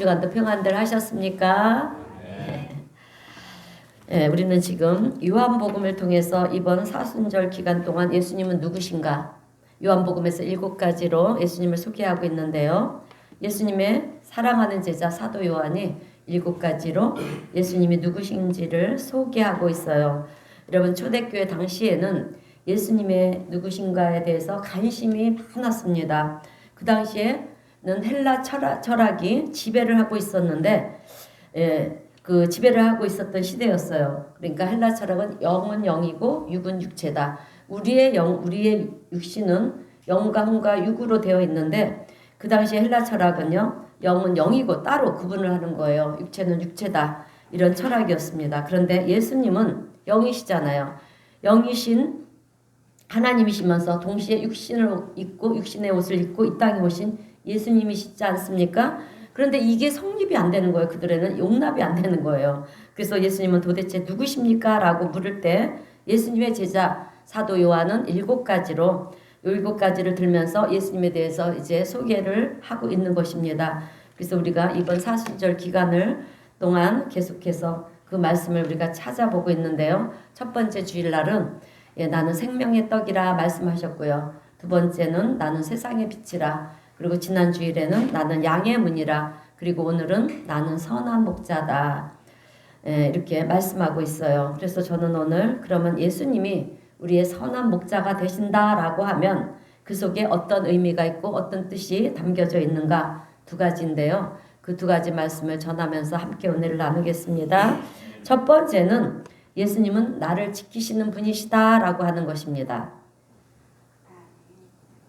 주간도 평안들 하셨습니까? 네, 우리는 지금 요한복음을 통해서 이번 사순절 기간 동안 예수님은 누구신가? 요한복음에서 7가지로 예수님을 소개하고 있는데요. 예수님의 사랑하는 제자 사도 요한이 7가지로 예수님이 누구신지를 소개하고 있어요. 여러분, 초대교회 당시에는 예수님의 누구신가에 대해서 관심이 많았습니다. 그 당시에는 헬라 철학이 지배를 하고 있었는데, 그 지배를 하고 있었던 시대였어요. 그러니까 헬라 철학은 영은 영이고 육은 육체다. 우리의 육신은 영과 혼과 육으로 되어 있는데, 그 당시 헬라 철학은요, 영은 영이고 따로 구분을 하는 거예요. 육체는 육체다. 이런 철학이었습니다. 그런데 예수님은 영이시잖아요. 영이신 하나님이시면서 동시에 육신을 입고 육신의 옷을 입고 이 땅에 오신 예수님이시지 않습니까? 그런데 이게 성립이 안 되는 거예요. 그들에는 용납이 안 되는 거예요. 그래서 예수님은 도대체 누구십니까? 라고 물을 때 예수님의 제자 사도 요한은 7가지로 7가지를 들면서 예수님에 대해서 이제 소개를 하고 있는 것입니다. 그래서 우리가 이번 사순절 기간을 동안 계속해서 그 말씀을 우리가 찾아보고 있는데요. 첫 번째 주일날은 나는 생명의 떡이라 말씀하셨고요. 두 번째는 나는 세상의 빛이라. 그리고 지난 주일에는 나는 양의 문이라. 그리고 오늘은 나는 선한 목자다. 이렇게 말씀하고 있어요. 그래서 저는 오늘 그러면 예수님이 우리의 선한 목자가 되신다라고 하면 그 속에 어떤 의미가 있고 어떤 뜻이 담겨져 있는가 2가지인데요. 그 2가지 말씀을 전하면서 함께 은혜를 나누겠습니다. 첫 번째는 예수님은 나를 지키시는 분이시다라고 하는 것입니다.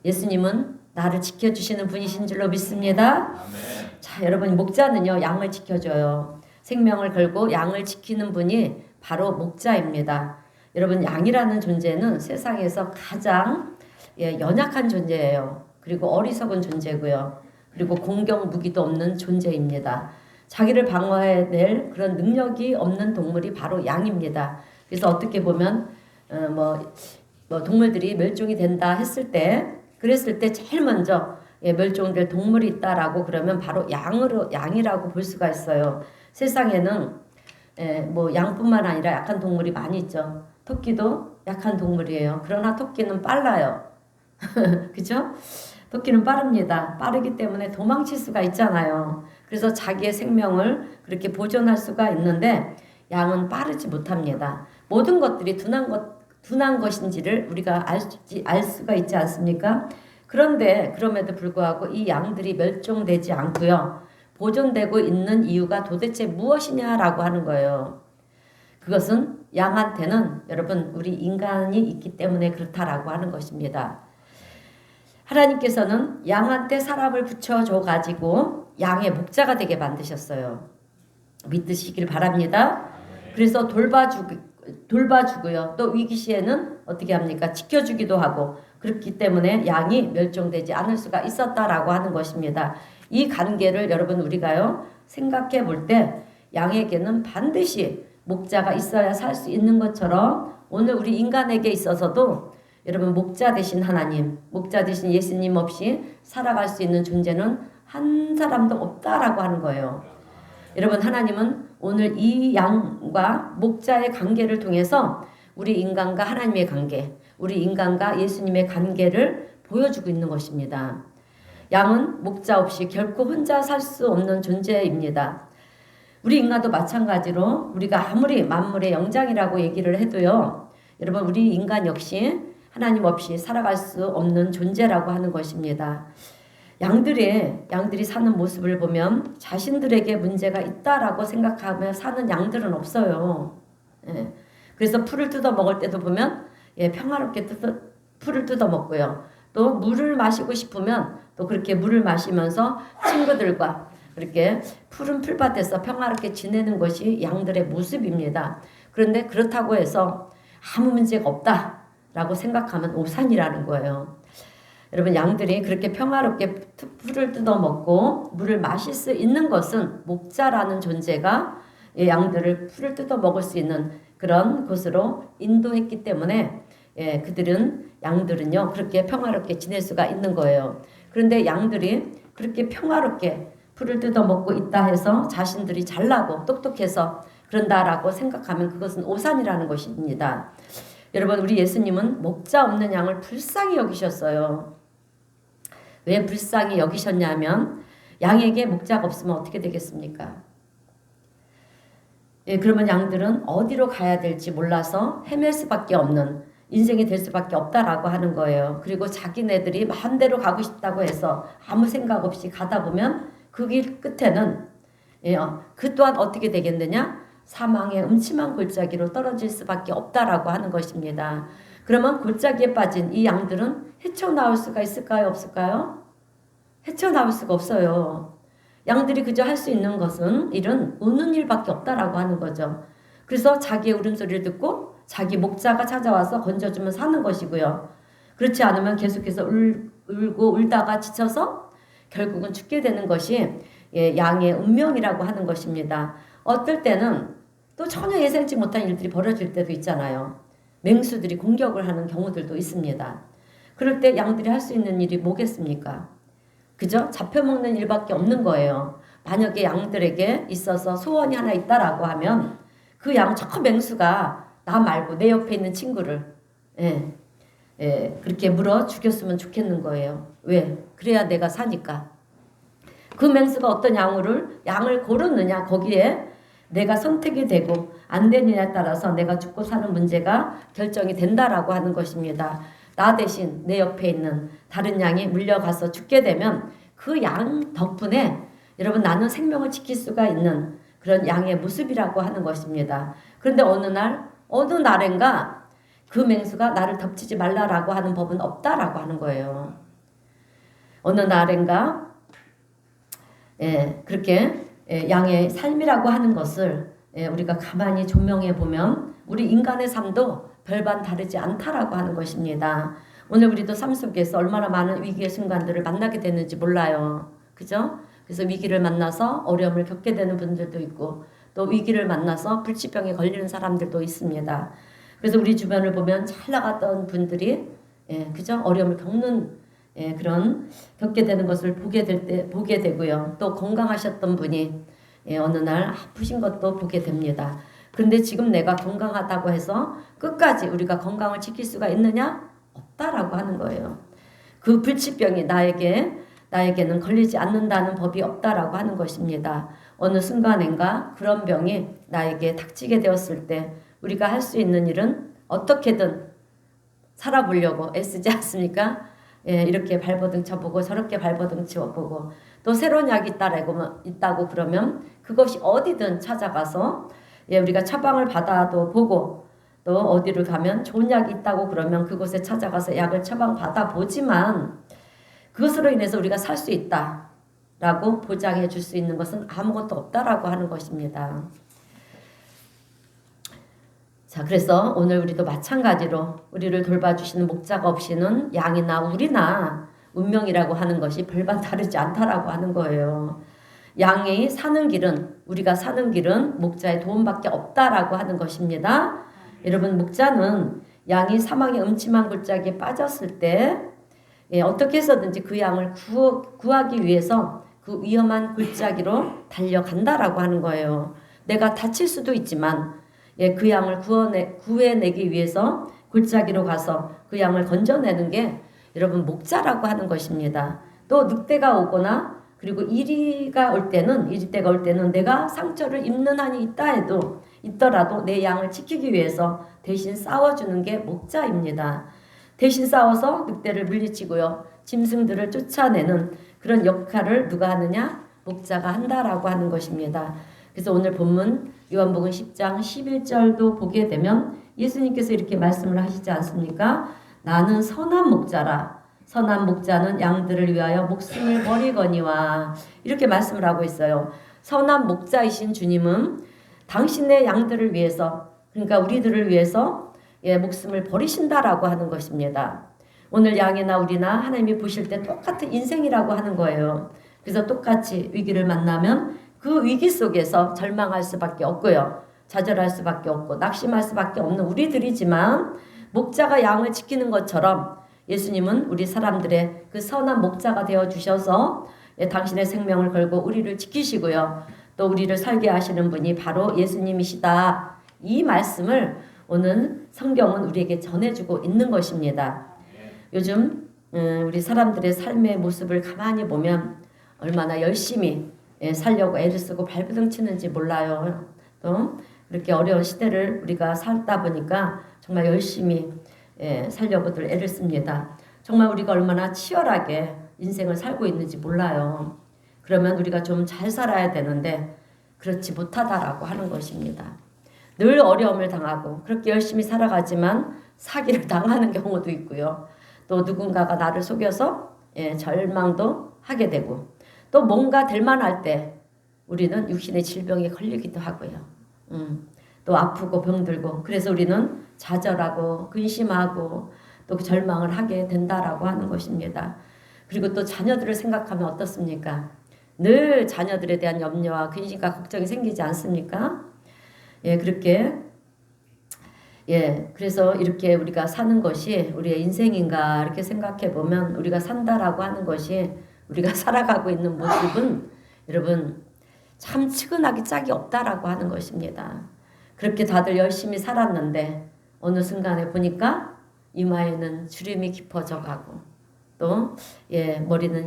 예수님은 나를 지켜주시는 분이신 줄로 믿습니다. 자, 여러분, 목자는요, 양을 지켜줘요. 생명을 걸고 양을 지키는 분이 바로 목자입니다. 여러분, 양이라는 존재는 세상에서 가장 연약한 존재예요. 그리고 어리석은 존재고요. 그리고 공격 무기도 없는 존재입니다. 자기를 방어해낼 그런 능력이 없는 동물이 바로 양입니다. 그래서 어떻게 보면 동물들이 멸종이 된다 했을 때, 그랬을 때 제일 먼저 멸종될 동물이 있다라고 그러면 바로 양이라고 볼 수가 있어요. 세상에는 양뿐만 아니라 약한 동물이 많이 있죠. 토끼도 약한 동물이에요. 그러나 토끼는 빨라요. 그죠? 토끼는 빠릅니다. 빠르기 때문에 도망칠 수가 있잖아요. 그래서 자기의 생명을 그렇게 보존할 수가 있는데 양은 빠르지 못합니다. 모든 것들이 둔한 것인지를 우리가 알 수가 있지 않습니까? 그런데 그럼에도 불구하고 이 양들이 멸종되지 않고요. 보존되고 있는 이유가 도대체 무엇이냐라고 하는 거예요. 그것은 양한테는 여러분 우리 인간이 있기 때문에 그렇다라고 하는 것입니다. 하나님께서는 양한테 사람을 붙여줘 가지고 양의 목자가 되게 만드셨어요. 믿으시길 바랍니다. 그래서 돌봐주고요. 또 위기 시에는 어떻게 합니까? 지켜주기도 하고 그렇기 때문에 양이 멸종되지 않을 수가 있었다라고 하는 것입니다. 이 관계를 여러분 우리가요 생각해 볼 때 양에게는 반드시 목자가 있어야 살 수 있는 것처럼 오늘 우리 인간에게 있어서도 여러분 목자 되신 하나님, 목자 되신 예수님 없이 살아갈 수 있는 존재는 한 사람도 없다라고 하는 거예요. 여러분 하나님은 오늘 이 양과 목자의 관계를 통해서 우리 인간과 하나님의 관계, 우리 인간과 예수님의 관계를 보여주고 있는 것입니다. 양은 목자 없이 결코 혼자 살 수 없는 존재입니다. 우리 인간도 마찬가지로 우리가 아무리 만물의 영장이라고 얘기를 해도요. 여러분 우리 인간 역시 하나님 없이 살아갈 수 없는 존재라고 하는 것입니다. 양들이 사는 모습을 보면 자신들에게 문제가 있다라고 생각하며 사는 양들은 없어요. 그래서 풀을 뜯어 먹을 때도 보면 평화롭게 풀을 뜯어 먹고요. 또 물을 마시고 싶으면 또 그렇게 물을 마시면서 친구들과 그렇게 푸른 풀밭에서 평화롭게 지내는 것이 양들의 모습입니다. 그런데 그렇다고 해서 아무 문제가 없다라고 생각하면 오산이라는 거예요. 여러분 양들이 그렇게 평화롭게 풀을 뜯어 먹고 물을 마실 수 있는 것은 목자라는 존재가 양들을 풀을 뜯어 먹을 수 있는 그런 곳으로 인도했기 때문에 양들은요 그렇게 평화롭게 지낼 수가 있는 거예요. 그런데 양들이 그렇게 평화롭게 풀을 뜯어먹고 있다 해서 자신들이 잘나고 똑똑해서 그런다라고 생각하면 그것은 오산이라는 것입니다. 여러분, 우리 예수님은 목자 없는 양을 불쌍히 여기셨어요. 왜 불쌍히 여기셨냐면 양에게 목자가 없으면 어떻게 되겠습니까? 예, 그러면 양들은 어디로 가야 될지 몰라서 헤맬 수밖에 없는 인생이 될 수밖에 없다라고 하는 거예요. 그리고 자기네들이 마음대로 가고 싶다고 해서 아무 생각 없이 가다 보면 그 길 끝에는 그 또한 어떻게 되겠느냐? 사망의 음침한 골짜기로 떨어질 수밖에 없다라고 하는 것입니다. 그러면 골짜기에 빠진 이 양들은 헤쳐나올 수가 있을까요? 없을까요? 헤쳐나올 수가 없어요. 양들이 그저 할 수 있는 것은 일은 우는 일밖에 없다라고 하는 거죠. 그래서 자기의 울음소리를 듣고 자기 목자가 찾아와서 건져주면 사는 것이고요. 그렇지 않으면 계속해서 울고 울다가 지쳐서 결국은 죽게 되는 것이 양의 운명이라고 하는 것입니다. 어떨 때는 또 전혀 예상치 못한 일들이 벌어질 때도 있잖아요. 맹수들이 공격을 하는 경우들도 있습니다. 그럴 때 양들이 할 수 있는 일이 뭐겠습니까? 그죠? 잡혀먹는 일밖에 없는 거예요. 만약에 양들에게 있어서 소원이 하나 있다라고 하면 그 양 저 맹수가 나 말고 내 옆에 있는 친구를 그렇게 물어 죽였으면 좋겠는 거예요. 왜? 그래야 내가 사니까. 그 맹수가 어떤 양을 고르느냐 거기에 내가 선택이 되고 안 되느냐에 따라서 내가 죽고 사는 문제가 결정이 된다라고 하는 것입니다. 나 대신 내 옆에 있는 다른 양이 물려가서 죽게 되면 그 양 덕분에 여러분 나는 생명을 지킬 수가 있는 그런 양의 모습이라고 하는 것입니다. 그런데 어느 날인가 그 맹수가 나를 덮치지 말라라고 하는 법은 없다라고 하는 거예요. 어느 날인가 그렇게 양의 삶이라고 하는 것을 우리가 가만히 조명해 보면 우리 인간의 삶도 별반 다르지 않다라고 하는 것입니다. 오늘 우리도 삶 속에서 얼마나 많은 위기의 순간들을 만나게 되는지 몰라요. 그죠? 그래서 위기를 만나서 어려움을 겪게 되는 분들도 있고 또 위기를 만나서 불치병에 걸리는 사람들도 있습니다. 그래서 우리 주변을 보면 잘 나갔던 분들이 그죠? 어려움을 겪게 되는 것을 보게 되고요. 또 건강하셨던 분이 어느 날 아프신 것도 보게 됩니다. 그런데 지금 내가 건강하다고 해서 끝까지 우리가 건강을 지킬 수가 있느냐? 없다라고 하는 거예요. 그 불치병이 나에게는 걸리지 않는다는 법이 없다라고 하는 것입니다. 어느 순간인가 그런 병이 나에게 닥치게 되었을 때 우리가 할 수 있는 일은 어떻게든 살아보려고 애쓰지 않습니까? 이렇게 발버둥 쳐보고 저렇게 발버둥 쳐보고 또 새로운 약이 있다고 그러면 그것이 어디든 찾아가서 우리가 처방을 받아도 보고 또 어디를 가면 좋은 약이 있다고 그러면 그곳에 찾아가서 약을 처방받아 보지만 그것으로 인해서 우리가 살 수 있다라고 보장해 줄 수 있는 것은 아무것도 없다라고 하는 것입니다. 자, 그래서 오늘 우리도 마찬가지로 우리를 돌봐주시는 목자가 없이는 양이나 우리나 운명이라고 하는 것이 별반 다르지 않다라고 하는 거예요. 양이 사는 길은 우리가 사는 길은 목자의 도움밖에 없다라고 하는 것입니다. 여러분 목자는 양이 사망의 음침한 골짜기에 빠졌을 때 어떻게 해서든지 그 양을 구하기 위해서 그 위험한 골짜기로 달려간다라고 하는 거예요. 내가 다칠 수도 있지만 그 양을 구해내기 위해서 골짜기로 가서 그 양을 건져내는 게 여러분 목자라고 하는 것입니다. 또 늑대가 오거나 그리고 이리때가 올 때는 내가 상처를 입는 한이 있더라도 내 양을 지키기 위해서 대신 싸워주는 게 목자입니다. 대신 싸워서 늑대를 물리치고요. 짐승들을 쫓아내는 그런 역할을 누가 하느냐? 목자가 한다라고 하는 것입니다. 그래서 오늘 본문 요한복음 10장 11절도 보게 되면 예수님께서 이렇게 말씀을 하시지 않습니까? 나는 선한 목자라. 선한 목자는 양들을 위하여 목숨을 버리거니와 이렇게 말씀을 하고 있어요. 선한 목자이신 주님은 당신의 양들을 위해서 그러니까 우리들을 위해서 목숨을 버리신다라고 하는 것입니다. 오늘 양이나 우리나 하나님이 보실 때 똑같은 인생이라고 하는 거예요. 그래서 똑같이 위기를 만나면 그 위기 속에서 절망할 수밖에 없고요. 좌절할 수밖에 없고 낙심할 수밖에 없는 우리들이지만 목자가 양을 지키는 것처럼 예수님은 우리 사람들의 그 선한 목자가 되어주셔서 예, 당신의 생명을 걸고 우리를 지키시고요. 또 우리를 살게 하시는 분이 바로 예수님이시다. 이 말씀을 오늘 성경은 우리에게 전해주고 있는 것입니다. 요즘 우리 사람들의 삶의 모습을 가만히 보면 얼마나 열심히 살려고 애를 쓰고 발버둥 치는지 몰라요. 또 그렇게 어려운 시대를 우리가 살다 보니까 정말 열심히 살려고들 애를 씁니다. 정말 우리가 얼마나 치열하게 인생을 살고 있는지 몰라요. 그러면 우리가 좀 잘 살아야 되는데 그렇지 못하다라고 하는 것입니다. 늘 어려움을 당하고 그렇게 열심히 살아가지만 사기를 당하는 경우도 있고요. 또 누군가가 나를 속여서 절망도 하게 되고 또 뭔가 될 만할 때 우리는 육신의 질병에 걸리기도 하고요. 또 아프고 병들고 그래서 우리는 좌절하고 근심하고 또 절망을 하게 된다라고 하는 것입니다. 그리고 또 자녀들을 생각하면 어떻습니까? 늘 자녀들에 대한 염려와 근심과 걱정이 생기지 않습니까? 그렇게 그래서 이렇게 우리가 사는 것이 우리의 인생인가 이렇게 생각해 보면 우리가 산다라고 하는 것이 우리가 살아가고 있는 모습은 여러분 참 측은하기 짝이 없다라고 하는 것입니다. 그렇게 다들 열심히 살았는데 어느 순간에 보니까 이마에는 주름이 깊어져 가고 또 머리는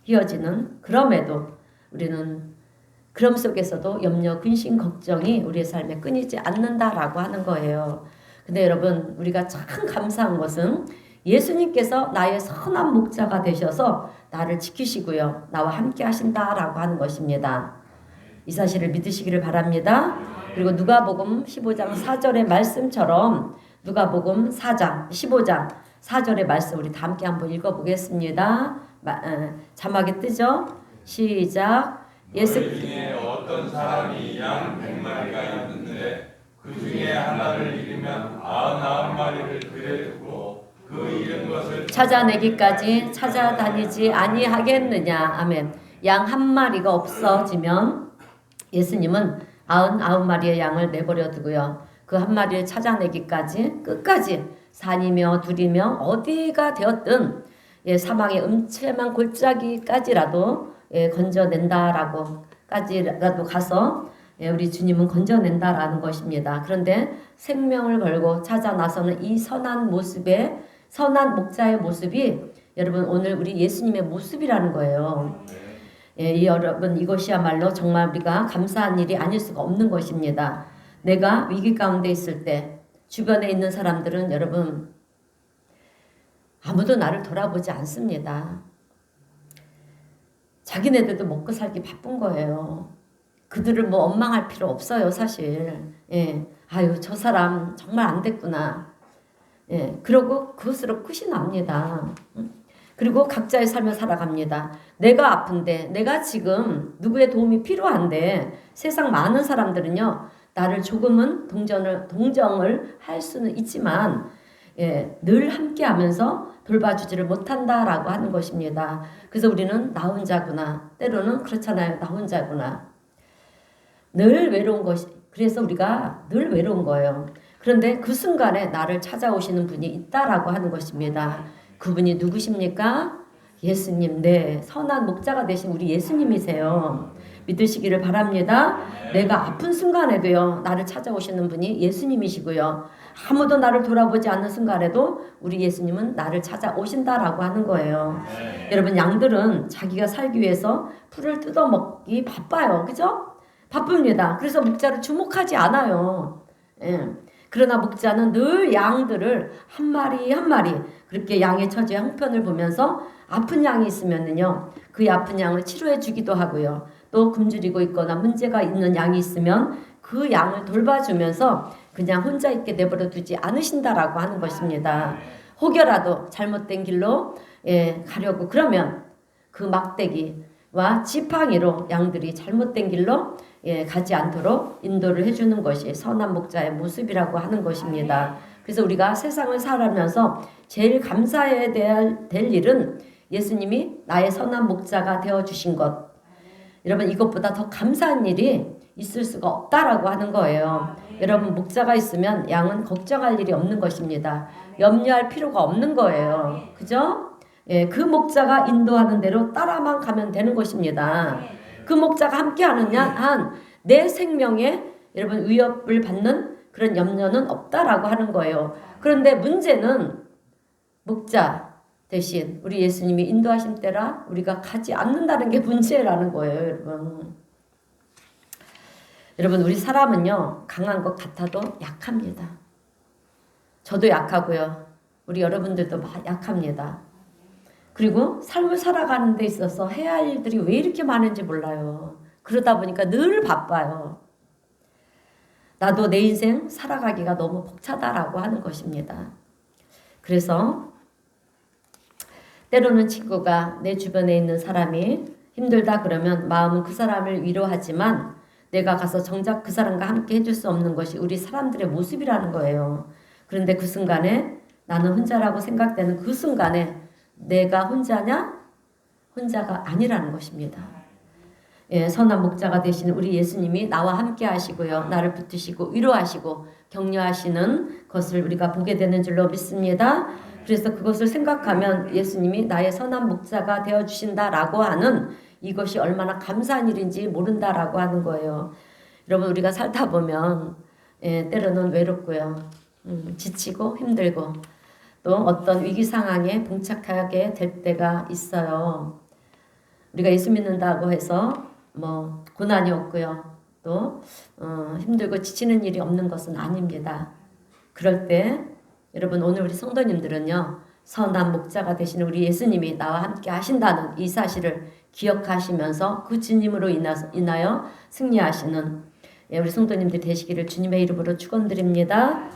휘어지는 그럼에도 우리는 그럼 속에서도 염려, 근심, 걱정이 우리의 삶에 끊이지 않는다라고 하는 거예요. 근데 여러분 우리가 참 감사한 것은 예수님께서 나의 선한 목자가 되셔서 나를 지키시고요. 나와 함께 하신다라고 하는 것입니다. 이 사실을 믿으시기를 바랍니다. 그리고 누가복음 15장 4절의 말씀처럼 누가복음 4장 15장 4절의 말씀 우리 다 함께 한번 읽어보겠습니다. 자막이 뜨죠? 시작. 예수 중에 어떤 사람이 양 100마리가 있는데 그 중에 하나를 잃으면 99마리를 들에 두고 그 잃은 것을 찾아내기까지 찾아다니지 아니하겠느냐. 아멘. 양 한 마리가 없어지면 예수님은 99마리의 양을 내버려 두고요. 그 한 마리를 찾아내기까지 끝까지 산이며 둘이며 어디가 되었든 사망의 음침한 골짜기까지라도 건져낸다라고 까지라도 가서 우리 주님은 건져낸다라는 것입니다. 그런데 생명을 걸고 찾아 나서는 이 선한 모습의 선한 목자의 모습이 여러분 오늘 우리 예수님의 모습이라는 거예요. 여러분 이것이야말로 정말 우리가 감사한 일이 아닐 수가 없는 것입니다. 내가 위기 가운데 있을 때 주변에 있는 사람들은 여러분 아무도 나를 돌아보지 않습니다. 자기네들도 먹고 살기 바쁜 거예요. 그들을 뭐 원망할 필요 없어요, 사실. 아유, 저 사람 정말 안 됐구나. 그러고 그것으로 끝이 납니다. 그리고 각자의 삶을 살아갑니다. 내가 아픈데, 내가 지금 누구의 도움이 필요한데, 세상 많은 사람들은요, 나를 조금은 동정을 할 수는 있지만, 늘 함께 하면서 돌봐주지를 못한다라고 하는 것입니다. 그래서 우리는 나 혼자구나. 때로는 그렇잖아요. 나 혼자구나. 늘 외로운 것이, 그래서 우리가 늘 외로운 거예요. 그런데 그 순간에 나를 찾아오시는 분이 있다라고 하는 것입니다. 그분이 누구십니까? 예수님, 선한 목자가 되신 우리 예수님이세요. 믿으시기를 바랍니다. 내가 아픈 순간에도요, 나를 찾아오시는 분이 예수님이시고요. 아무도 나를 돌아보지 않는 순간에도 우리 예수님은 나를 찾아오신다라고 하는 거예요. 여러분, 양들은 자기가 살기 위해서 풀을 뜯어먹기 바빠요. 그죠? 바쁩니다. 그래서 목자를 주목하지 않아요. 그러나 목자는 늘 양들을 한 마리 한 마리 그렇게 양의 처지의 형편을 보면서 아픈 양이 있으면은요, 그 아픈 양을 치료해 주기도 하고요. 또 굶주리고 있거나 문제가 있는 양이 있으면 그 양을 돌봐주면서 그냥 혼자 있게 내버려 두지 않으신다라고 하는 것입니다. 혹여라도 잘못된 길로 가려고 그러면 그 막대기와 지팡이로 양들이 잘못된 길로 가지 않도록 인도를 해주는 것이 선한 목자의 모습이라고 하는 것입니다. 그래서 우리가 세상을 살아가면서 제일 감사해야 될 일은 예수님이 나의 선한 목자가 되어주신 것. 여러분, 이것보다 더 감사한 일이 있을 수가 없다라고 하는 거예요. 여러분, 목자가 있으면 양은 걱정할 일이 없는 것입니다. 염려할 필요가 없는 거예요. 그죠? 그 목자가 인도하는 대로 따라만 가면 되는 것입니다. 그 목자가 함께하는 한 내 생명에 여러분 위협을 받는 그런 염려는 없다라고 하는 거예요. 그런데 문제는 목자 대신 우리 예수님이 인도하신 때라 우리가 가지 않는다는 게 문제라는 거예요, 여러분. 여러분, 우리 사람은요, 강한 것 같아도 약합니다. 저도 약하고요. 우리 여러분들도 약합니다. 그리고 삶을 살아가는 데 있어서 해야 할 일들이 왜 이렇게 많은지 몰라요. 그러다 보니까 늘 바빠요. 나도 내 인생 살아가기가 너무 벅차다라고 하는 것입니다. 그래서 때로는 친구가 내 주변에 있는 사람이 힘들다 그러면 마음은 그 사람을 위로하지만 내가 가서 정작 그 사람과 함께 해줄 수 없는 것이 우리 사람들의 모습이라는 거예요. 그런데 그 순간에 나는 혼자라고 생각되는 그 순간에 내가 혼자냐? 혼자가 아니라는 것입니다. 선한 목자가 되시는 우리 예수님이 나와 함께 하시고요. 나를 붙드시고 위로하시고 격려하시는 것을 우리가 보게 되는 줄로 믿습니다. 그래서 그것을 생각하면 예수님이 나의 선한 목자가 되어주신다라고 하는 이것이 얼마나 감사한 일인지 모른다라고 하는 거예요. 여러분, 우리가 살다 보면 때로는 외롭고요. 지치고 힘들고 또 어떤 위기 상황에 봉착하게 될 때가 있어요. 우리가 예수 믿는다고 해서 뭐 고난이 없고요. 또 힘들고 지치는 일이 없는 것은 아닙니다. 그럴 때 여러분, 오늘 우리 성도님들은요, 선한 목자가 되시는 우리 예수님이 나와 함께 하신다는 이 사실을 기억하시면서 그 주님으로 인하여 승리하시는 우리 성도님들 되시기를 주님의 이름으로 축원드립니다.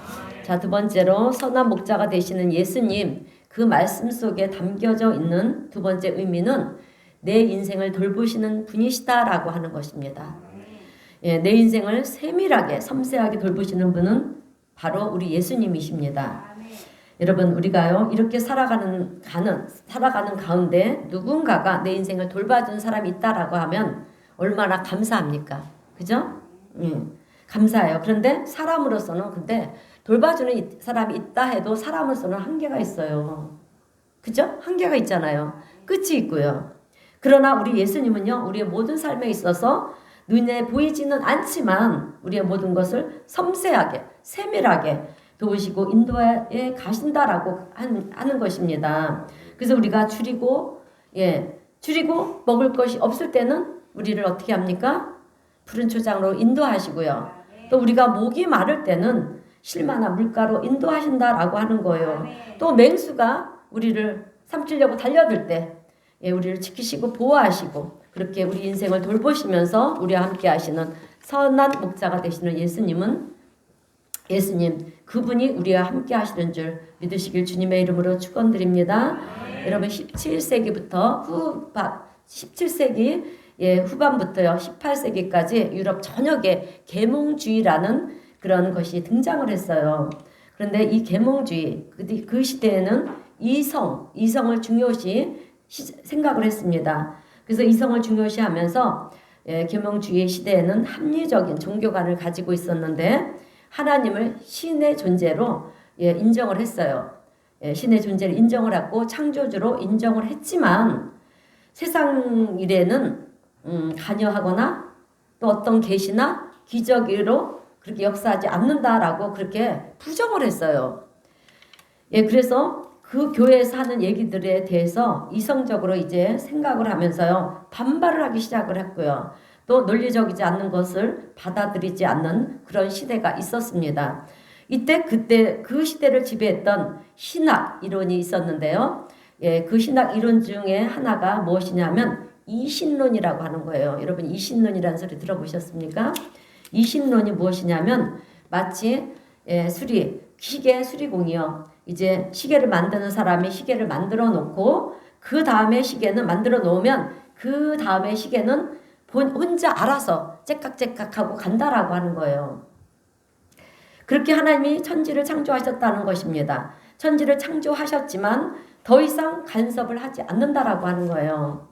자, 두 번째로 선한 목자가 되시는 예수님, 그 말씀 속에 담겨져 있는 두 번째 의미는 내 인생을 돌보시는 분이시다라고 하는 것입니다. 내 인생을 세밀하게 섬세하게 돌보시는 분은 바로 우리 예수님이십니다. 여러분, 우리가요 이렇게 살아가는 가운데 누군가가 내 인생을 돌봐준 사람이 있다라고 하면 얼마나 감사합니까? 그죠? 감사해요. 그런데 사람으로서는 근데 돌봐주는 사람이 있다 해도 사람으로서는 한계가 있어요. 그죠? 한계가 있잖아요. 끝이 있고요. 그러나 우리 예수님은요, 우리의 모든 삶에 있어서 눈에 보이지는 않지만 우리의 모든 것을 섬세하게, 세밀하게 도우시고 인도해 가신다라고 하는 것입니다. 그래서 우리가 줄이고 먹을 것이 없을 때는 우리를 어떻게 합니까? 푸른 초장으로 인도하시고요. 또 우리가 목이 마를 때는 실만한 물가로 인도하신다라고 하는 거예요. 또 맹수가 우리를 삼키려고 달려들 때 우리를 지키시고 보호하시고 그렇게 우리 인생을 돌보시면서 우리와 함께 하시는 선한 목자가 되시는 예수님 그분이 우리와 함께 하시는 줄 믿으시길 주님의 이름으로 축원드립니다. 여러분 17세기부터 17세기 후반부터요 18세기까지 유럽 전역에 계몽주의라는 그런 것이 등장을 했어요. 그런데 이 계몽주의 그 시대에는 이성을 중요시 생각을 했습니다. 그래서 이성을 중요시하면서 계몽주의 시대에는 합리적인 종교관을 가지고 있었는데 하나님을 신의 존재로 인정을 했어요. 신의 존재를 인정을 하고 창조주로 인정을 했지만 세상 일에는 관여하거나 또 어떤 계시나 기적으로 그렇게 역사하지 않는다라고 그렇게 부정을 했어요. 그래서 그 교회에서 하는 얘기들에 대해서 이성적으로 이제 생각을 하면서요 반발을 하기 시작을 했고요. 또 논리적이지 않는 것을 받아들이지 않는 그런 시대가 있었습니다. 그때 그 시대를 지배했던 신학 이론이 있었는데요. 그 신학 이론 중에 하나가 무엇이냐면 이신론이라고 하는 거예요. 여러분 이신론이라는 소리 들어보셨습니까? 이신론이 무엇이냐면 마치 시계 수리공이요. 이제 시계를 만드는 사람이 시계를 만들어 놓고 그 다음에 시계는 만들어 놓으면 그 다음에 시계는 혼자 알아서 째깍째깍하고 간다라고 하는 거예요. 그렇게 하나님이 천지를 창조하셨다는 것입니다. 천지를 창조하셨지만 더 이상 간섭을 하지 않는다라고 하는 거예요.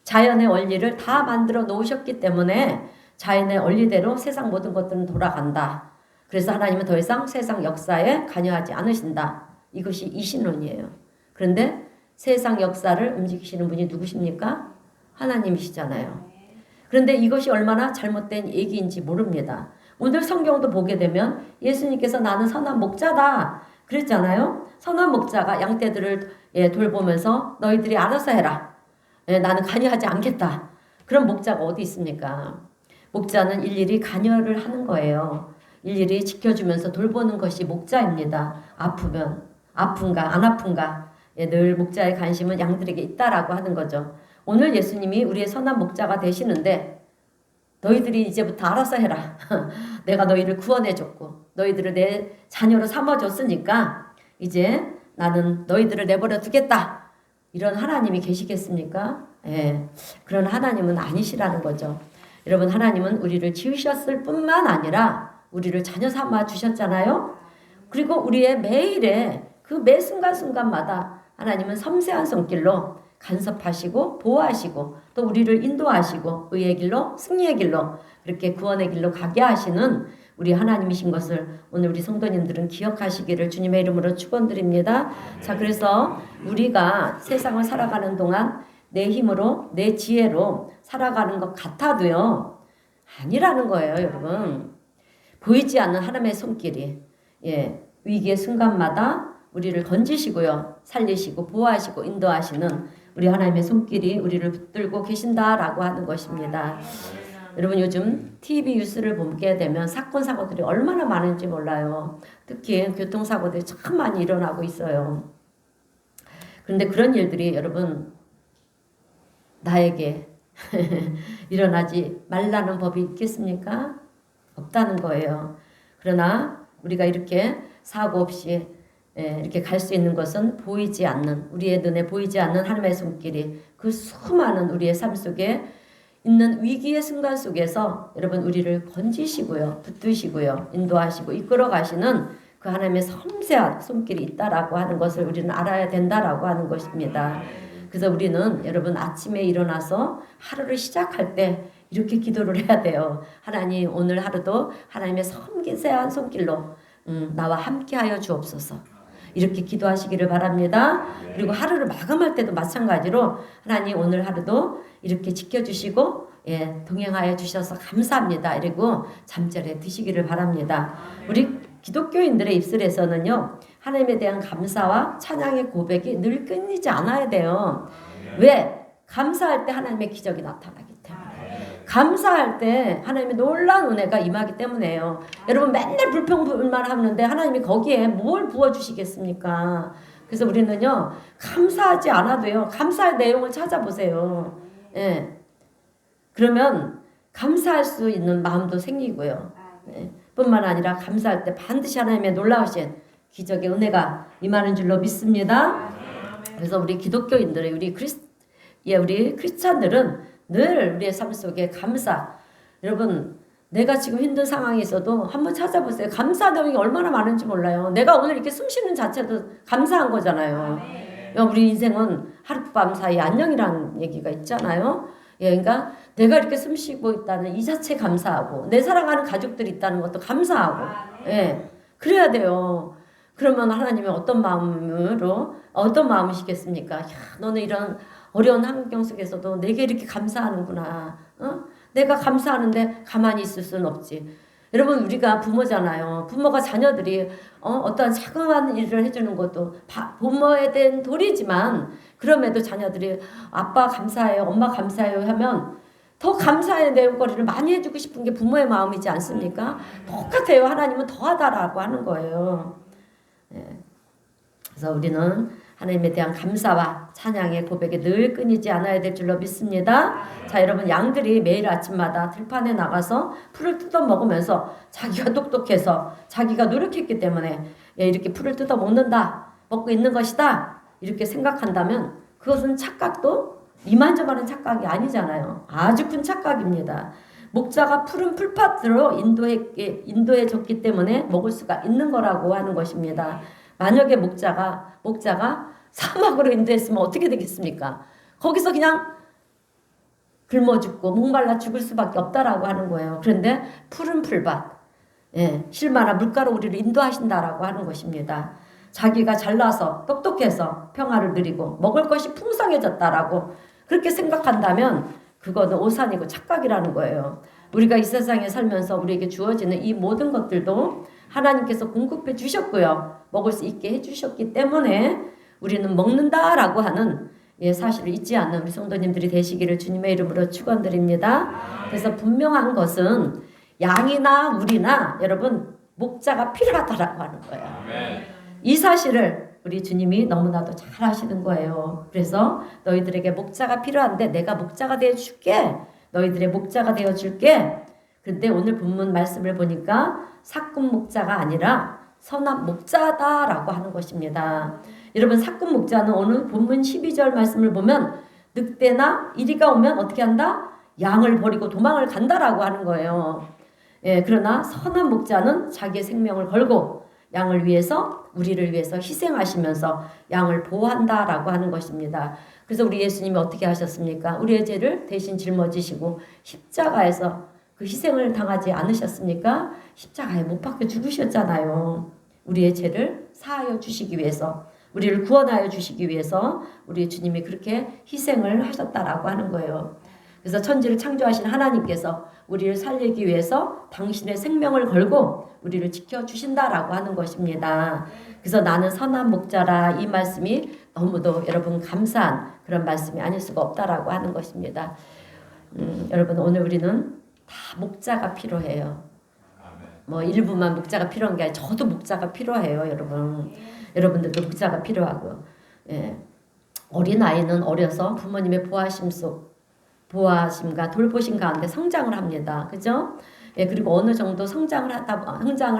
자연의 원리를 다 만들어 놓으셨기 때문에 자연의 원리대로 세상 모든 것들은 돌아간다. 그래서 하나님은 더 이상 세상 역사에 관여하지 않으신다. 이것이 이신론이에요. 그런데 세상 역사를 움직이시는 분이 누구십니까? 하나님이시잖아요. 그런데 이것이 얼마나 잘못된 얘기인지 모릅니다. 오늘 성경도 보게 되면 예수님께서 나는 선한 목자다 그랬잖아요. 선한 목자가 양떼들을 돌보면서 너희들이 알아서 해라. 나는 관여하지 않겠다. 그런 목자가 어디 있습니까? 목자는 일일이 관여를 하는 거예요. 일일이 지켜주면서 돌보는 것이 목자입니다. 아프면 아픈가 안 아픈가 늘 목자의 관심은 양들에게 있다라고 하는 거죠. 오늘 예수님이 우리의 선한 목자가 되시는데 너희들이 이제부터 알아서 해라. 내가 너희를 구원해줬고 너희들을 내 자녀로 삼아줬으니까 이제 나는 너희들을 내버려 두겠다. 이런 하나님이 계시겠습니까? 그런 하나님은 아니시라는 거죠. 여러분, 하나님은 우리를 지으셨을 뿐만 아니라 우리를 자녀 삼아 주셨잖아요. 그리고 우리의 매일의 그 매 순간순간마다 하나님은 섬세한 손길로 간섭하시고 보호하시고 또 우리를 인도하시고 의의 길로 승리의 길로 그렇게 구원의 길로 가게 하시는 우리 하나님이신 것을 오늘 우리 성도님들은 기억하시기를 주님의 이름으로 축원드립니다. 자, 그래서 우리가 세상을 살아가는 동안 내 힘으로 내 지혜로 살아가는 것 같아도요 아니라는 거예요. 여러분, 보이지 않는 하나님의 손길이 위기의 순간마다 우리를 건지시고요 살리시고 보호하시고 인도하시는 우리 하나님의 손길이 우리를 붙들고 계신다라고 하는 것입니다. 여러분, 요즘 TV 뉴스를 보게 되면 사건 사고들이 얼마나 많은지 몰라요. 특히 교통사고들이 참 많이 일어나고 있어요. 그런데 그런 일들이 여러분 나에게 일어나지 말라는 법이 있겠습니까? 없다는 거예요. 그러나 우리가 이렇게 사고 없이 이렇게 갈 수 있는 것은 보이지 않는 우리의 눈에 보이지 않는 하나님의 손길이 그 수많은 우리의 삶 속에 있는 위기의 순간 속에서 여러분 우리를 건지시고요 붙드시고요 인도하시고 이끌어 가시는 그 하나님의 섬세한 손길이 있다라고 하는 것을 우리는 알아야 된다라고 하는 것입니다. 그래서 우리는 여러분 아침에 일어나서 하루를 시작할 때 이렇게 기도를 해야 돼요. 하나님, 오늘 하루도 하나님의 섬세한 손길로 나와 함께하여 주옵소서. 이렇게 기도하시기를 바랍니다. 그리고 하루를 마감할 때도 마찬가지로 하나님, 오늘 하루도 이렇게 지켜주시고 동행하여 주셔서 감사합니다. 이러고 잠자리에 드시기를 바랍니다. 우리 기독교인들의 입술에서는요 하나님에 대한 감사와 찬양의 고백이 늘 끊이지 않아야 돼요. 왜? 감사할 때 하나님의 기적이 나타나기 때문에. 감사할 때 하나님의 놀라운 은혜가 임하기 때문에요. 여러분, 맨날 불평불만 하는데 하나님이 거기에 뭘 부어주시겠습니까? 그래서 우리는요 감사하지 않아도요 감사의 내용을 찾아보세요. 그러면 감사할 수 있는 마음도 생기고요. 뿐만 아니라 감사할 때 반드시 하나님의 놀라우신 기적의 은혜가 임하는 줄로 믿습니다. 그래서 우리 기독교인들의 우리 크리스찬들은 늘 우리의 삶 속에 감사. 여러분, 내가 지금 힘든 상황에 있어도 한번 찾아보세요. 감사 내용이 얼마나 많은지 몰라요. 내가 오늘 이렇게 숨 쉬는 자체도 감사한 거잖아요. 우리 인생은 하룻밤 사이 안녕이라는 얘기가 있잖아요. 그러니까 내가 이렇게 숨 쉬고 있다는 이 자체 감사하고 내 사랑하는 가족들이 있다는 것도 감사하고 그래야 돼요. 그러면 하나님이 어떤 마음이시겠습니까? 야, 너는 이런 어려운 환경 속에서도 내게 이렇게 감사하는구나. 내가 감사하는데 가만히 있을 수는 없지. 여러분, 우리가 부모잖아요. 부모가 자녀들이 어떠한 자그마한 일을 해주는 것도 부모에 대한 도리지만 그럼에도 자녀들이 아빠 감사해요, 엄마 감사해요 하면 더 감사의 내용거리를 많이 해주고 싶은 게 부모의 마음이지 않습니까? 똑같아요. 하나님은 더하다라고 하는 거예요. 그래서 우리는 하나님에 대한 감사와 찬양의 고백에 늘 끊이지 않아야 될 줄로 믿습니다. 자, 여러분, 양들이 매일 아침마다 들판에 나가서 풀을 뜯어 먹으면서 자기가 똑똑해서 자기가 노력했기 때문에 이렇게 풀을 뜯어 먹고 있는 것이다 이렇게 생각한다면 그것은 착각도 이만저만한 착각이 아니잖아요. 아주 큰 착각입니다. 목자가 푸른 풀밭으로 인도해 줬기 때문에 먹을 수가 있는 거라고 하는 것입니다. 만약에 목자가 사막으로 인도했으면 어떻게 되겠습니까? 거기서 그냥 굶어 죽고 목말라 죽을 수밖에 없다라고 하는 거예요. 그런데 푸른 풀밭, 쉴만한 물가로 우리를 인도하신다라고 하는 것입니다. 자기가 잘나서 똑똑해서 평화를 누리고 먹을 것이 풍성해졌다라고 그렇게 생각한다면 그거는 오산이고 착각이라는 거예요. 우리가 이 세상에 살면서 우리에게 주어지는 이 모든 것들도 하나님께서 공급해 주셨고요. 먹을 수 있게 해 주셨기 때문에 우리는 먹는다라고 하는 사실을 잊지 않는 우리 성도님들이 되시기를 주님의 이름으로 축원드립니다. 그래서 분명한 것은 양이나 우리나 여러분 목자가 필요하다라고 하는 거예요. 이 사실을 우리 주님이 너무나도 잘 아시는 거예요. 그래서 너희들에게 목자가 필요한데 내가 목자가 되어 줄게. 너희들의 목자가 되어 줄게. 근데 오늘 본문 말씀을 보니까 사꾼 목자가 아니라 선한 목자다라고 하는 것입니다. 여러분 사꾼 목자는 오늘 본문 12절 말씀을 보면 늑대나 이리가 오면 어떻게 한다? 양을 버리고 도망을 간다라고 하는 거예요. 그러나 선한 목자는 자기의 생명을 걸고 양을 위해서 우리를 위해서 희생하시면서 양을 보호한다라고 하는 것입니다. 그래서 우리 예수님이 어떻게 하셨습니까? 우리의 죄를 대신 짊어지시고 십자가에서 그 희생을 당하지 않으셨습니까? 십자가에 못 박혀 죽으셨잖아요. 우리의 죄를 사하여 주시기 위해서 우리를 구원하여 주시기 위해서 우리 주님이 그렇게 희생을 하셨다라고 하는 거예요. 그래서 천지를 창조하신 하나님께서 우리를 살리기 위해서 당신의 생명을 걸고 우리를 지켜주신다라고 하는 것입니다. 그래서 나는 선한 목자라 이 말씀이 너무도 여러분 감사한 그런 말씀이 아닐 수가 없다라고 하는 것입니다. 여러분 오늘 우리는 다 목자가 필요해요. 뭐 일부만 목자가 필요한 게 아니라 저도 목자가 필요해요. 여러분들도 목자가 필요하고 어린아이는 어려서 부모님의 보호하심과 돌보심 가운데 성장을 합니다. 그죠? 그리고 어느 정도 성장을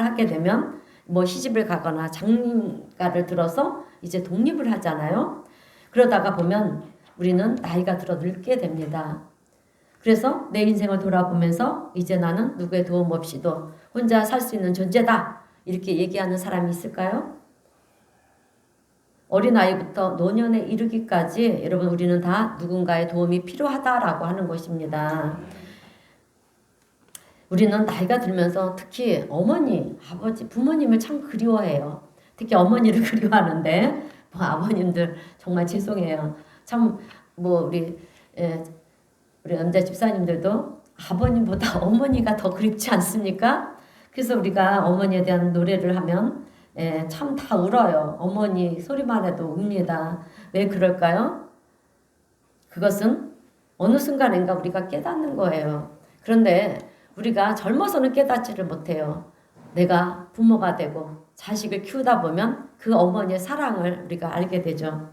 하게 되면 뭐 시집을 가거나 장가를 들어서 이제 독립을 하잖아요. 그러다가 보면 우리는 나이가 들어 늙게 됩니다. 그래서 내 인생을 돌아보면서 이제 나는 누구의 도움 없이도 혼자 살 수 있는 존재다. 이렇게 얘기하는 사람이 있을까요? 어린아이부터 노년에 이르기까지 여러분 우리는 다 누군가의 도움이 필요하다라고 하는 것입니다. 우리는 나이가 들면서 특히 어머니, 아버지, 부모님을 참 그리워해요. 특히 어머니를 그리워하는데 뭐 아버님들 정말 죄송해요. 참 뭐 우리 남자 집사님들도 아버님보다 어머니가 더 그립지 않습니까? 그래서 우리가 어머니에 대한 노래를 하면 참 다 울어요. 어머니 소리만 해도 웁니다. 왜 그럴까요? 그것은 어느 순간인가 우리가 깨닫는 거예요. 그런데 우리가 젊어서는 깨닫지를 못해요. 내가 부모가 되고 자식을 키우다 보면 그 어머니의 사랑을 우리가 알게 되죠.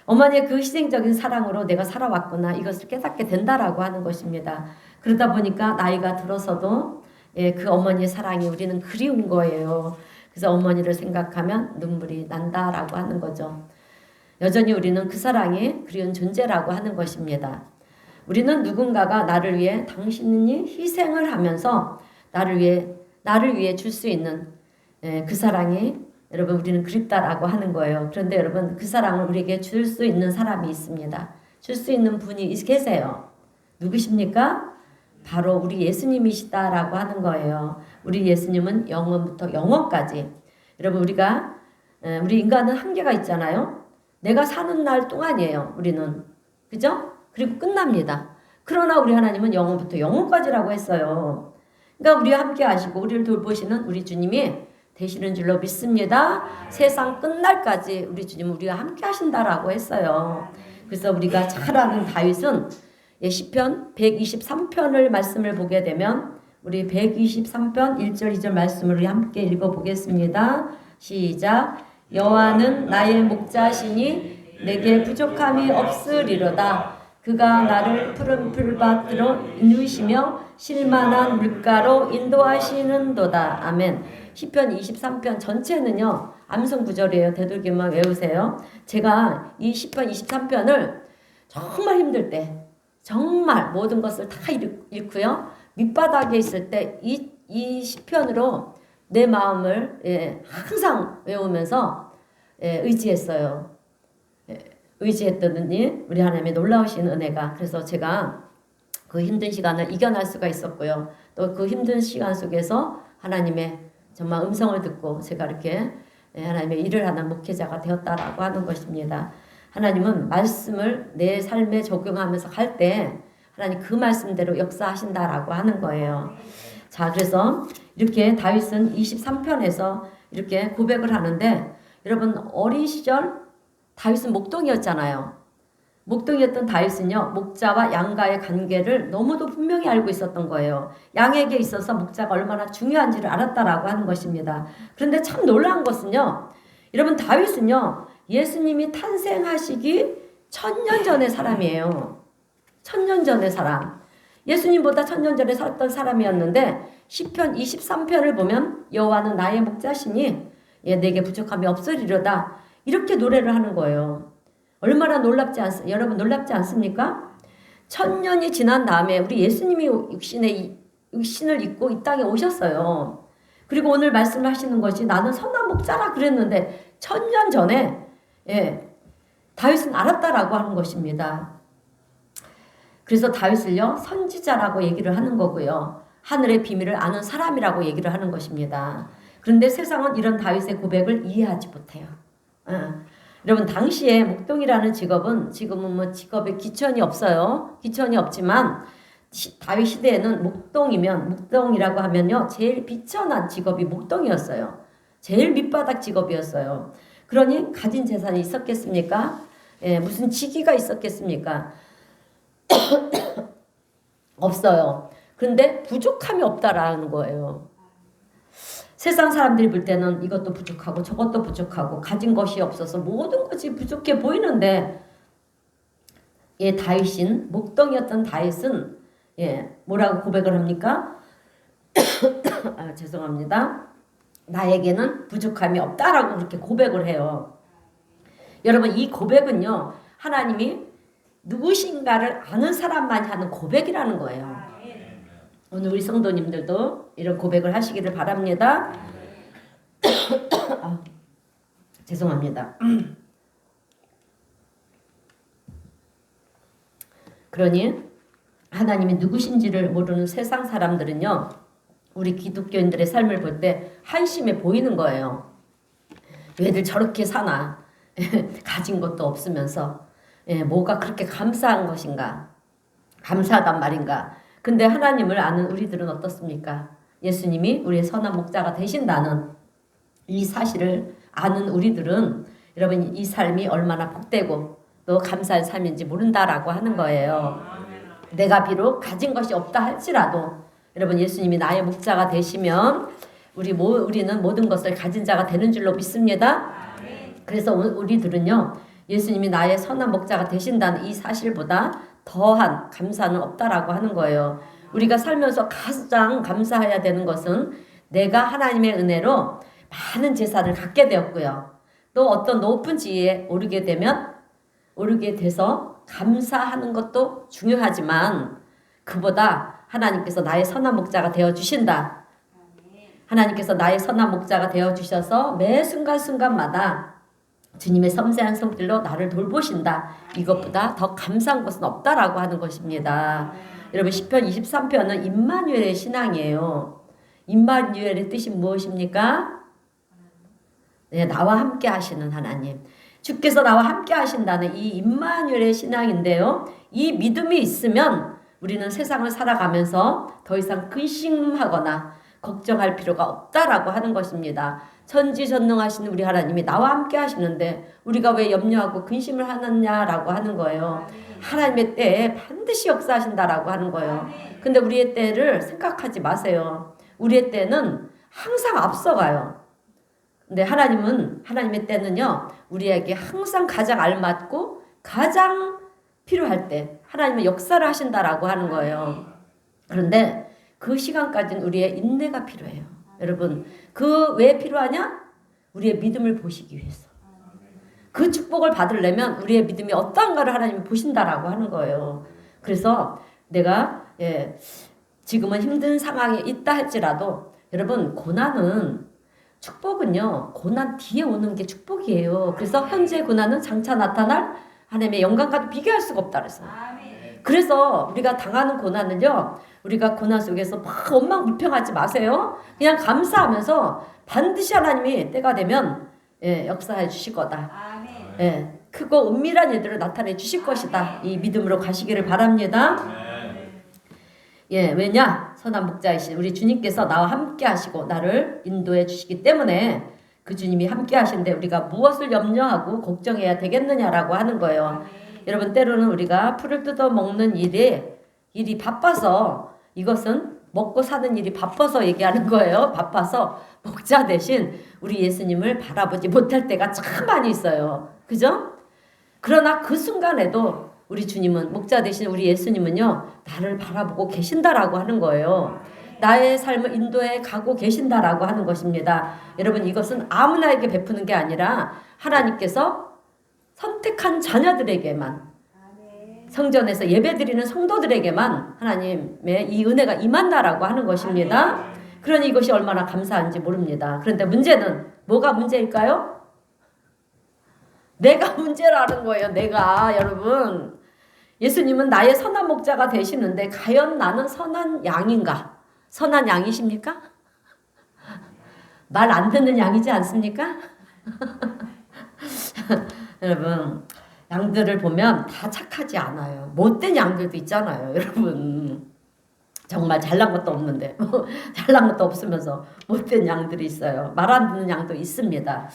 어머니의 그 희생적인 사랑으로 내가 살아왔구나 이것을 깨닫게 된다라고 하는 것입니다. 그러다 보니까 나이가 들어서도 그 어머니의 사랑이 우리는 그리운 거예요. 그래서 어머니를 생각하면 눈물이 난다라고 하는 거죠. 여전히 우리는 그 사랑이 그리운 존재라고 하는 것입니다. 우리는 누군가가 나를 위해 당신이 희생을 하면서 나를 위해 줄 수 있는 그 사랑이 여러분 우리는 그립다라고 하는 거예요. 그런데 여러분 그 사랑을 우리에게 줄 수 있는 사람이 있습니다. 줄 수 있는 분이 계세요. 누구십니까? 바로 우리 예수님이시다라고 하는 거예요. 우리 예수님은 영원부터 영원까지 여러분 우리 인간은 한계가 있잖아요. 내가 사는 날 동안이에요. 우리는 그죠? 그리고 끝납니다. 그러나 우리 하나님은 영원부터 영원까지라고 했어요. 그러니까 우리와 함께 하시고 우리를 돌보시는 우리 주님이 되시는 줄로 믿습니다. 세상 끝날까지 우리 주님은 우리와 함께 하신다라고 했어요. 그래서 우리가 잘 아는 다윗은 시편 123편을 말씀을 보게 되면 우리 123편 1절 2절 말씀을 우리 함께 읽어보겠습니다. 시작. 여호와는 나의 목자시니 내게 부족함이 없으리로다. 그가 나를 푸른 풀밭으로 인도시며 쉴만한 물가로 인도하시는도다. 아멘. 시편 23편 전체는요. 암송 구절이에요. 되돌기만 외우세요. 제가 이 시편 23편을 정말 힘들 때 정말 모든 것을 다 잃고요. 밑바닥에 있을 때 이 시편으로 내 마음을 항상 외우면서 의지했어요. 의지했더니 우리 하나님의 놀라우신 은혜가 그래서 제가 그 힘든 시간을 이겨낼 수가 있었고요. 또 그 힘든 시간 속에서 하나님의 정말 음성을 듣고 제가 이렇게 하나님의 일을 하는 목회자가 되었다라고 하는 것입니다. 하나님은 말씀을 내 삶에 적용하면서 갈 때 하나님 그 말씀대로 역사하신다라고 하는 거예요. 자, 그래서 이렇게 다윗은 23편에서 이렇게 고백을 하는데, 여러분 어린 시절 다윗은 목동이었잖아요. 목동이었던 다윗은요, 목자와 양과의 관계를 너무도 분명히 알고 있었던 거예요. 양에게 있어서 목자가 얼마나 중요한지를 알았다라고 하는 것입니다. 그런데 참 놀라운 것은요, 여러분 다윗은요, 예수님이 탄생하시기 1000년 전의 사람이에요. 1000년 전의 사람. 예수님보다 1000년 전에 살았던 사람이었는데, 시편 23편을 보면 여호와는 나의 목자시니 내게 부족함이 없으리로다, 이렇게 노래를 하는 거예요. 얼마나 여러분 놀랍지 않습니까? 1000년이 지난 다음에 우리 예수님이 육신을 입고 이 땅에 오셨어요. 그리고 오늘 말씀하시는 것이 나는 선한 목자라 그랬는데 1000년 전에 다윗은 알았다라고 하는 것입니다. 그래서 다윗을요, 선지자라고 얘기를 하는 거고요, 하늘의 비밀을 아는 사람이라고 얘기를 하는 것입니다. 그런데 세상은 이런 다윗의 고백을 이해하지 못해요. 여러분 당시에 목동이라는 직업은 지금은 뭐 직업에 기천이 없어요. 기천이 없지만 다윗 시대에는 목동이라고 하면요, 제일 비천한 직업이 목동이었어요. 제일 밑바닥 직업이었어요. 그러니 가진 재산이 있었겠습니까? 무슨 직위가 있었겠습니까? 없어요. 그런데 부족함이 없다라는 거예요. 세상 사람들이 볼 때는 이것도 부족하고 저것도 부족하고 가진 것이 없어서 모든 것이 부족해 보이는데, 다윗인 목동이었던 다윗은 뭐라고 고백을 합니까? 죄송합니다. 나에게는 부족함이 없다라고 그렇게 고백을 해요. 여러분 이 고백은요, 하나님이 누구신가를 아는 사람만이 하는 고백이라는 거예요. 오늘 우리 성도님들도 이런 고백을 하시기를 바랍니다. 죄송합니다. 그러니 하나님이 누구신지를 모르는 세상 사람들은요, 우리 기독교인들의 삶을 볼 때 한심해 보이는 거예요. 왜들 저렇게 사나? 가진 것도 없으면서 뭐가 그렇게 감사한 것인가? 감사하단 말인가? 근데 하나님을 아는 우리들은 어떻습니까? 예수님이 우리의 선한 목자가 되신다는 이 사실을 아는 우리들은 여러분 이 삶이 얼마나 복되고 또 감사한 삶인지 모른다라고 하는 거예요. 내가 비록 가진 것이 없다 할지라도 여러분 예수님이 나의 목자가 되시면 우리는 모든 것을 가진 자가 되는 줄로 믿습니다. 그래서 우리들은요, 예수님이 나의 선한 목자가 되신다는 이 사실보다 더한 감사는 없다라고 하는 거예요. 우리가 살면서 가장 감사해야 되는 것은 내가 하나님의 은혜로 많은 재산을 갖게 되었고요, 또 어떤 높은 지위에 오르게 돼서 감사하는 것도 중요하지만 그보다 하나님께서 나의 선한 목자가 되어주신다. 하나님께서 나의 선한 목자가 되어주셔서 매 순간순간마다 주님의 섬세한 손길로 나를 돌보신다. 이것보다 더 감사한 것은 없다라고 하는 것입니다. 여러분 시편 23편은 임마누엘의 신앙이에요. 임마누엘의 뜻이 무엇입니까? 나와 함께 하시는 하나님. 주께서 나와 함께 하신다는 이 임마누엘의 신앙인데요, 이 믿음이 있으면 우리는 세상을 살아가면서 더 이상 근심하거나 걱정할 필요가 없다라고 하는 것입니다. 천지전능하신 우리 하나님이 나와 함께 하시는데 우리가 왜 염려하고 근심을 하느냐라고 하는 거예요. 하나님의 때에 반드시 역사하신다라고 하는 거예요. 근데 우리의 때를 생각하지 마세요. 우리의 때는 항상 앞서가요. 근데 하나님의 때는요, 우리에게 항상 가장 알맞고 가장 필요할 때 하나님은 역사를 하신다라고 하는 거예요. 그런데 그 시간까지는 우리의 인내가 필요해요. 여러분 그 왜 필요하냐? 우리의 믿음을 보시기 위해서. 그 축복을 받으려면 우리의 믿음이 어떠한가를 하나님이 보신다라고 하는 거예요. 그래서 내가 지금은 힘든 상황에 있다 할지라도 여러분 축복은요 고난 뒤에 오는 게 축복이에요. 그래서 현재 고난은 장차 나타날 하나님의 영광과도 비교할 수가 없다 그래서. 그래서 우리가 당하는 고난은요, 우리가 고난 속에서 막 원망불평하지 마세요. 그냥 감사하면서 반드시 하나님이 때가 되면 역사해 주실 거다. 아멘. 예, 크고 은밀한 일들을 나타내 주실 것이다. 이 믿음으로 가시기를 바랍니다. 예, 왜냐? 선한 목자이신 우리 주님께서 나와 함께 하시고 나를 인도해 주시기 때문에 그 주님이 함께 하시는데 우리가 무엇을 염려하고 걱정해야 되겠느냐라고 하는 거예요. 여러분, 때로는 우리가 풀을 뜯어 먹는 일이 바빠서, 이것은 먹고 사는 일이 바빠서 얘기하는 거예요. 바빠서 목자 대신 우리 예수님을 바라보지 못할 때가 참 많이 있어요. 그죠? 그러나 그 순간에도 우리 주님은, 목자 대신 우리 예수님은요, 나를 바라보고 계신다라고 하는 거예요. 나의 삶을 인도해 가고 계신다라고 하는 것입니다. 여러분, 이것은 아무나에게 베푸는 게 아니라 하나님께서 선택한 자녀들에게만, 성전에서 예배드리는 성도들에게만 하나님의 이 은혜가 임한다라고 하는 것입니다. 그러니 이것이 얼마나 감사한지 모릅니다. 그런데 문제는 뭐가 문제일까요? 내가 문제라는 거예요. 내가. 여러분, 예수님은 나의 선한 목자가 되시는데 과연 나는 선한 양인가? 선한 양이십니까? 말 안 듣는 양이지 않습니까? 여러분, 양들을 보면 다 착하지 않아요. 못된 양들도 있잖아요. 여러분, 정말 잘난 것도 없는데 잘난 것도 없으면서 못된 양들이 있어요. 말 안 듣는 양도 있습니다.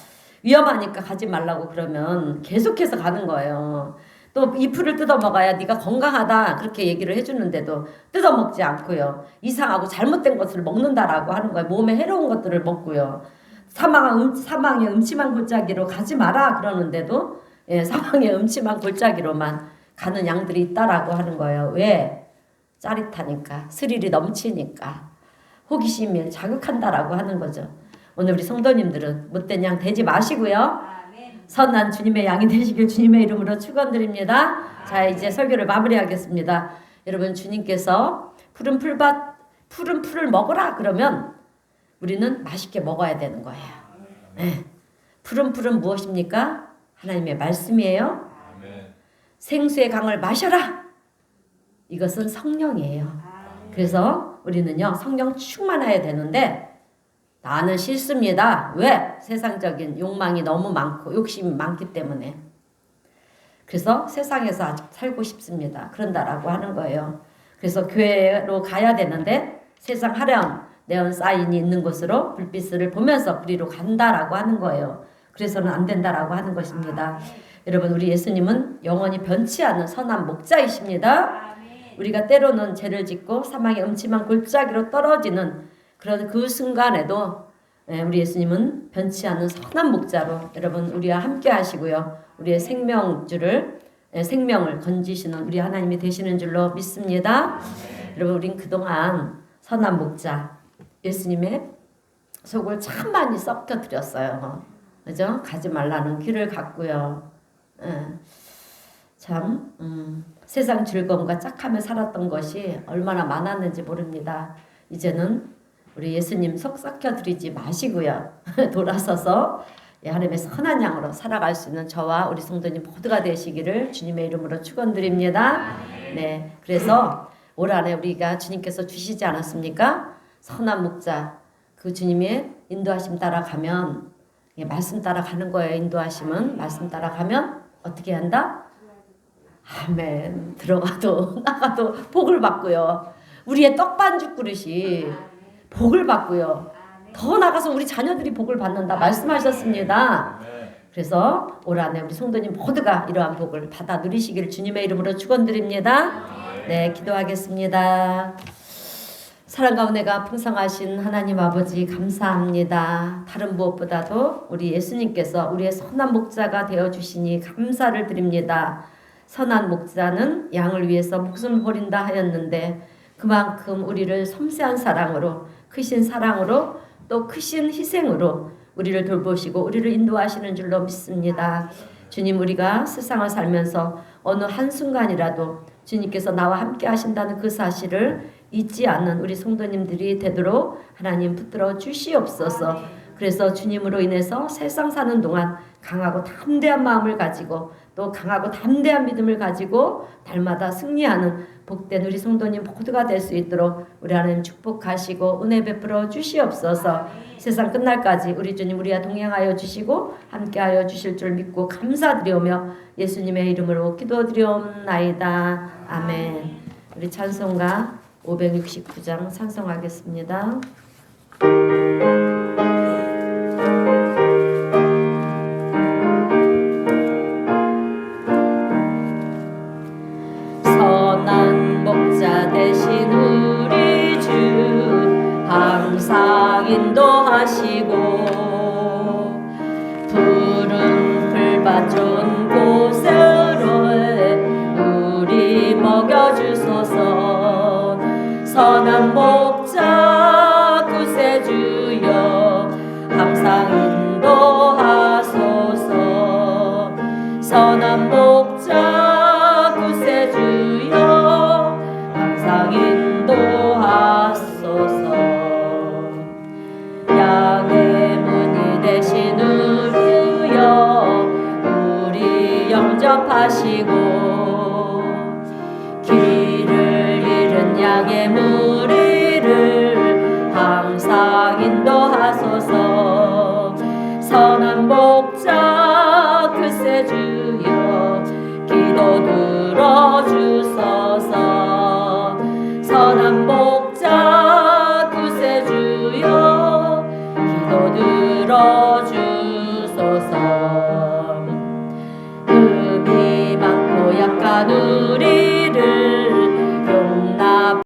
위험하니까 가지 말라고 그러면 계속해서 가는 거예요. 또 이 풀을 뜯어 먹어야 네가 건강하다 그렇게 얘기를 해주는데도 뜯어 먹지 않고요. 이상하고 잘못된 것을 먹는다라고 하는 거예요. 몸에 해로운 것들을 먹고요. 사망의 음침한 골짜기로 가지 마라 그러는데도 사망의 음침한 골짜기로만 가는 양들이 있다라고 하는 거예요. 왜? 짜릿하니까, 스릴이 넘치니까, 호기심이 자극한다라고 하는 거죠. 오늘 우리 성도님들은 못된 양 되지 마시고요. 선한 주님의 양이 되시길 주님의 이름으로 축원드립니다. 자, 이제 설교를 마무리하겠습니다. 여러분, 주님께서 푸른 풀을 먹으라 그러면 우리는 맛있게 먹어야 되는 거예요. 네. 푸른 풀은 무엇입니까? 하나님의 말씀이에요. 생수의 강을 마셔라. 이것은 성령이에요. 그래서 우리는요, 성령 충만해야 되는데 나는 싫습니다. 왜? 세상적인 욕망이 너무 많고 욕심이 많기 때문에. 그래서 세상에서 아직 살고 싶습니다. 그런다라고 하는 거예요. 그래서 교회로 가야 되는데 세상 화려한 네온 사인이 있는 곳으로 불빛을 보면서 그리로 간다라고 하는 거예요. 그래서는 안 된다라고 하는 것입니다. 여러분, 우리 예수님은 영원히 변치 않는 선한 목자이십니다. 우리가 때로는 죄를 짓고 사망의 음침한 골짜기로 떨어지는 그런 그 순간에도 우리 예수님은 변치 않는 선한 목자로 여러분 우리와 함께 하시고요. 우리의 생명을 건지시는 우리 하나님이 되시는 줄로 믿습니다. 여러분, 우린 그동안 선한 목자 예수님의 속을 참 많이 썩혀드렸어요. 그죠? 가지 말라는 귀를 갖고요. 참 세상 즐거움과 짝하며 살았던 것이 얼마나 많았는지 모릅니다. 이제는 우리 예수님 속 썩혀드리지 마시고요. 돌아서서 하나님의 선한 양으로 살아갈 수 있는 저와 우리 성도님 모두가 되시기를 주님의 이름으로 축원드립니다. 네, 그래서 올 한해 우리가 주님께서 주시지 않았습니까? 선한 목자, 그 주님의 인도하심 따라가면, 말씀 따라가는 거예요. 인도하심은 말씀 따라가면 어떻게 한다? 아멘. 들어가도 나가도 복을 받고요. 우리의 떡반죽 그릇이 복을 받고요. 더 나가서 우리 자녀들이 복을 받는다 말씀하셨습니다. 그래서 올 한해 우리 성도님 모두가 이러한 복을 받아 누리시기를 주님의 이름으로 축원드립니다. 네, 기도하겠습니다. 사랑과 은혜가 풍성하신 하나님 아버지 감사합니다. 다른 무엇보다도 우리 예수님께서 우리의 선한 목자가 되어주시니 감사를 드립니다. 선한 목자는 양을 위해서 목숨을 버린다 하였는데 그만큼 우리를 섬세한 사랑으로, 크신 사랑으로, 또 크신 희생으로 우리를 돌보시고 우리를 인도하시는 줄로 믿습니다. 주님, 우리가 세상을 살면서 어느 한순간이라도 주님께서 나와 함께 하신다는 그 사실을 잊지 않는 우리 성도님들이 되도록 하나님 붙들어 주시옵소서. 그래서 주님으로 인해서 세상 사는 동안 강하고 담대한 마음을 가지고 또 강하고 담대한 믿음을 가지고 날마다 승리하는 복된 우리 성도님 모두가 될 수 있도록 우리 하나님 축복하시고 은혜 베풀어 주시옵소서. 세상 끝날까지 우리 주님 우리와 동행하여 주시고 함께하여 주실 줄 믿고 감사드리오며 예수님의 이름으로 기도드리옵나이다. 아멘. 우리 찬송가 569장 찬송하겠습니다. 선한 목자 되신 우리 주 항상 인도하시고 푸른 풀밭 좋은 곳으로 우리 먹여주소서. 선한 목자 구세주여 항상 인도하소서. 선한 목자 구세주여 항상 인도하소서. 양의 문이 되신 우리여 우리 영접하시고 길을 잃은 양의 무리